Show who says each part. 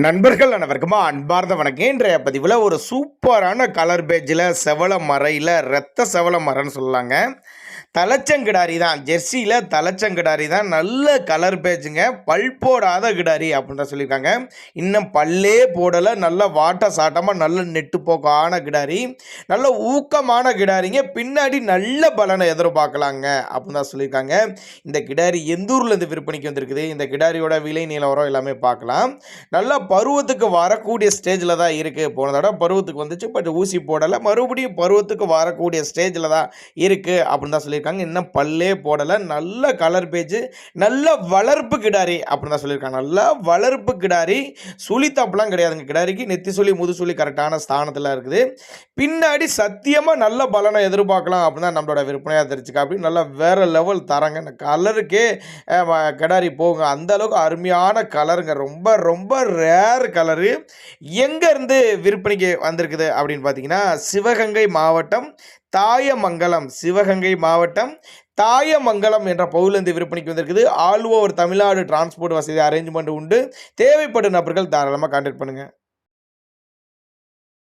Speaker 1: நண்பர்கள் அனைவருக்குமா அன்பார்ந்த வணக்கம். இன்றைய பதிவில் ஒரு சூப்பரான கலர் பேஜில் செவல மறையில் ரத்த செவல மரம்னு சொல்லலாங்க. தலைச்சங்கிடாரி தான், ஜெர்சியில் தலைச்சங்கிடாரி தான். நல்ல கலர் பேஜுங்க, பல் போடாத கிடாரி அப்படின்ற சொல்லியிருக்காங்க. இன்னும் பல்லே போடலை, நல்ல வாட்ட சாட்டமாக நல்ல நெட்டு போக்கான கிடாரி, நல்ல ஊக்கமான கிடாரிங்க. பின்னாடி நல்ல பலனை எதிர்பார்க்கலாங்க அப்படின்னு தான் சொல்லியிருக்காங்க. இந்த கிடாரி எந்த ஊர்லேருந்து விற்பனைக்கு வந்திருக்குது, இந்த கிடாரியோட விலை நிலவரம் எல்லாமே பார்க்கலாம். நல்லா பருவத்துக்கு வரக்கூடிய ஸ்டேஜில் தான் இருக்குது. போன தடவை பருவத்துக்கு வந்துச்சு, பட் ஊசி போடலை. மறுபடியும் பருவத்துக்கு வரக்கூடிய ஸ்டேஜில் தான் இருக்குது அப்படின்னு தான் சொல்லியிருக்காங்க. இன்னும் பல்லே போடலை, நல்ல கலர் பேஜ், நல்ல வளர்ப்பு கிடாரி அப்படின்னு தான் சொல்லியிருக்காங்க. நல்ல வளர்ப்பு கிடாரி, சுழி தப்புலாம் கிடையாதுங்க. கிடாரிக்கு நெத்தி சுழி முது சுழி கரெக்டான ஸ்தானத்தில் இருக்குது. பின்னாடி சத்தியமாக நல்ல பலனை எதிர்பார்க்கலாம் அப்படின்னு தான் நம்மளோட விற்பனையாக தெரிஞ்சுக்கா. அப்படி நல்லா வேறு லெவல் தரங்க. இந்த கலருக்கே கிடாரி போங்க, அந்த அளவுக்கு அருமையான கலருங்க. ரொம்ப ரொம்ப ரேர் கலரு. எங்கேருந்து விற்பனைக்கு வந்திருக்குது அப்படின்னு பார்த்தீங்கன்னா, சிவகங்கை மாவட்டம் தாயமங்கலம், சிவகங்கை மாவட்டம் தாயமங்கலம் என்ற பகுதியிலிருந்து விற்பனைக்கு வந்திருக்குது. ஆல் ஓவர் தமிழ்நாடு டிரான்ஸ்போர்ட் வசதி அரேஞ்ச்மெண்ட் உண்டு. தேவைப்படும் நபர்கள் தாராளமாக கான்டாக்ட் பண்ணுங்கள்.